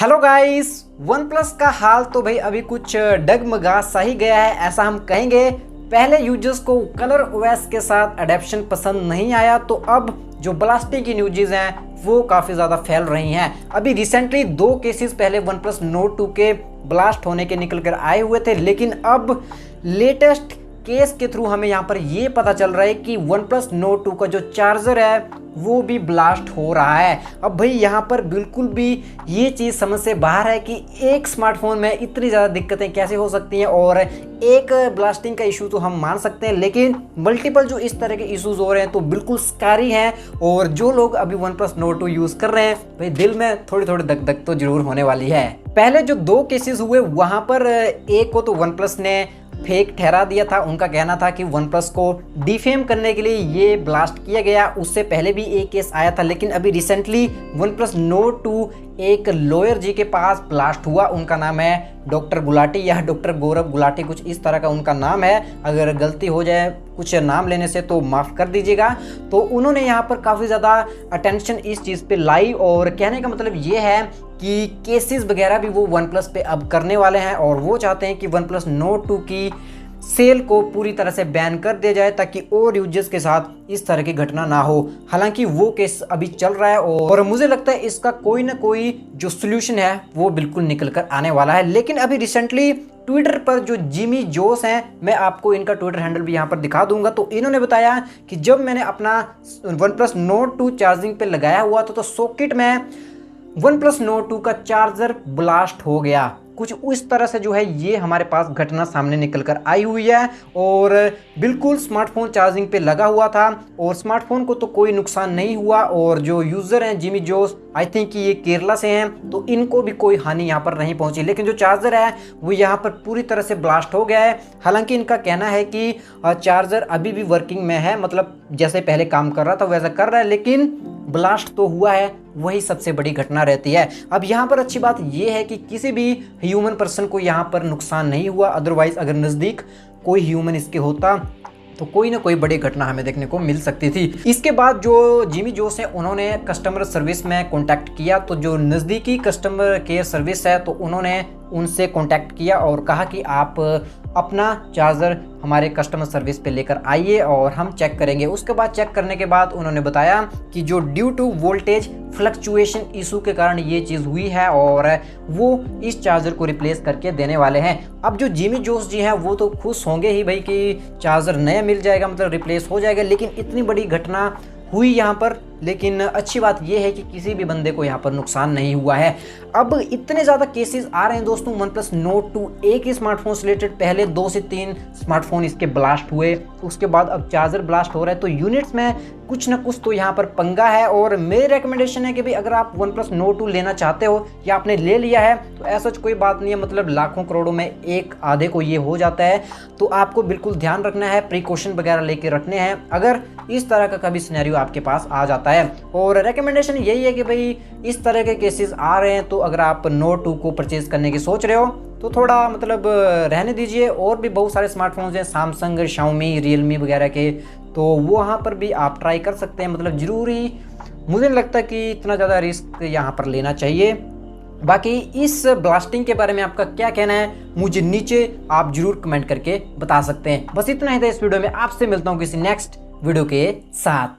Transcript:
Hello guys, one plus का हाल तो भाई अभी कुछ डगमगा सा ही गया है, ऐसा हम कहेंगे। पहले यूजर्स को कलर ओएस के साथ अडेप्शन पसंद नहीं आया, तो अब जो ब्लास्टिंग की न्यूज़ हैं वो काफ़ी ज़्यादा फैल रही हैं। अभी रिसेंटली 2 केसेस पहले वन प्लस नोट 2 के ब्लास्ट होने के निकल कर आए हुए थे, लेकिन अब लेटेस्ट केस के थ्रू हमें यहाँ पर ये पता चल रहा है कि वन प्लस नोट 2 का जो चार्जर है वो भी ब्लास्ट हो रहा है। अब भाई यहाँ पर बिल्कुल भी ये चीज़ समझ से बाहर है कि एक स्मार्टफोन में इतनी ज़्यादा दिक्कतें कैसे हो सकती हैं। और एक ब्लास्टिंग का इशू तो हम मान सकते हैं, लेकिन मल्टीपल जो इस तरह के इश्यूज हो रहे हैं तो बिल्कुल स्कारी हैं। और जो लोग अभी वन प्लस नोट 2 यूज़ कर रहे हैं भाई दिल में थोड़ी थोड़ी धक धक तो जरूर होने वाली है। पहले जो 2 केसेस हुए वहाँ पर एक को तो वन प्लस ने फेक ठहरा दिया था। उनका कहना था कि वन प्लस को डिफेम करने के लिए ये ब्लास्ट किया गया। उससे पहले भी एक केस आया था, लेकिन अभी रिसेंटली वन प्लस नोट 2 एक लॉयर जी के पास ब्लास्ट हुआ। उनका नाम है डॉक्टर गुलाटी या डॉक्टर गौरव गुलाटी, कुछ इस तरह का उनका नाम है। अगर गलती हो जाए कुछ नाम लेने से तो माफ़ कर दीजिएगा। तो उन्होंने यहाँ पर काफ़ी ज़्यादा अटेंशन इस चीज़ पे लाई, और कहने का मतलब ये है कि केसेस वगैरह भी वो वन प्लस पे अब करने वाले हैं। और वो चाहते हैं कि वन प्लस नोट 2 की सेल को पूरी तरह से बैन कर दिया जाए, ताकि और यूजर्स के साथ इस तरह की घटना ना हो। हालांकि वो केस अभी चल रहा है और मुझे लगता है इसका कोई ना कोई जो सोल्यूशन है वो बिल्कुल निकल कर आने वाला है। लेकिन अभी रिसेंटली ट्विटर पर जो जिमी जोस हैं, मैं आपको इनका ट्विटर हैंडल भी यहाँ पर दिखा दूंगा, तो इन्होंने बताया कि जब मैंने अपना वन प्लस नोट 2 चार्जिंग पे लगाया हुआ था तो सॉकेट में वन प्लस नोट 2 का चार्जर ब्लास्ट हो गया। कुछ उस तरह से जो है ये हमारे पास घटना सामने निकल कर आई हुई है। और बिल्कुल स्मार्टफोन चार्जिंग पे लगा हुआ था और स्मार्टफोन को तो कोई नुकसान नहीं हुआ। और जो यूज़र हैं जिमी जोस, आई थिंक कि ये केरला से हैं, तो इनको भी कोई हानि यहाँ पर नहीं पहुंची। लेकिन जो चार्जर है वो यहाँ पर पूरी तरह से ब्लास्ट हो गया है। हालांकि इनका कहना है कि चार्जर अभी भी वर्किंग में है, मतलब जैसे पहले काम कर रहा था वैसा कर रहा है, लेकिन ब्लास्ट तो हुआ है, वही सबसे बड़ी घटना रहती है। अब यहाँ पर अच्छी बात यह है कि किसी भी ह्यूमन पर्सन को यहाँ पर नुकसान नहीं हुआ। अदरवाइज अगर नज़दीक कोई ह्यूमन इसके होता तो कोई ना कोई बड़ी घटना हमें देखने को मिल सकती थी। इसके बाद जो जिमी जोस है उन्होंने कस्टमर सर्विस में कांटेक्ट किया, तो जो नज़दीकी कस्टमर केयर सर्विस है तो उन्होंने उनसे कांटेक्ट किया और कहा कि आप अपना चार्जर हमारे कस्टमर सर्विस पे लेकर आइए और हम चेक करेंगे। उसके बाद चेक करने के बाद उन्होंने बताया कि जो due to voltage fluctuation issue के कारण ये चीज़ हुई है और वो इस चार्जर को रिप्लेस करके देने वाले हैं। अब जो जिमी जोस जी हैं वो तो खुश होंगे ही भाई कि चार्जर नया मिल जाएगा, मतलब रिप्लेस हो जाएगा। लेकिन इतनी बड़ी घटना हुई यहाँ पर, लेकिन अच्छी बात यह है कि किसी भी बंदे को यहाँ पर नुकसान नहीं हुआ है। अब इतने ज़्यादा केसेस आ रहे हैं दोस्तों वन प्लस नोट 2 एक ही स्मार्टफोन से रिलेटेड, पहले 2 से 3 स्मार्टफोन इसके ब्लास्ट हुए, उसके बाद अब चार्जर ब्लास्ट हो रहा है। तो यूनिट्स में कुछ ना कुछ तो यहाँ पर पंगा है। और मेरी रिकमेंडेशन है कि भाई अगर आप वन प्लस नोट 2 लेना चाहते हो या आपने ले लिया है तो ऐसा कोई बात नहीं है, मतलब लाखों करोड़ों में एक आधे को ये हो जाता है। तो आपको बिल्कुल ध्यान रखना है, प्रिकॉशन वगैरह लेके रखने हैं अगर इस तरह का कभी सिनेरियो आपके पास आ जाता है। और रिकमेंडेशन यही है कि भाई इस तरह के केसेस आ रहे हैं तो अगर आप नोट 2 को परचेज करने की सोच रहे हो तो थोड़ा मतलब रहने दीजिए। और भी बहुत सारे स्मार्टफोन्स हैं सैमसंग, शाओमी, रियलमी वगैरह के, तो वो वहाँ पर भी आप ट्राई कर सकते हैं। मतलब ज़रूरी मुझे नहीं लगता कि इतना ज़्यादा रिस्क यहाँ पर लेना चाहिए। बाकी इस ब्लास्टिंग के बारे में आपका क्या कहना है मुझे नीचे आप जरूर कमेंट करके बता सकते हैं। बस इतना ही था इस वीडियो में, आपसे मिलता हूँ किसी नेक्स्ट वीडियो के साथ।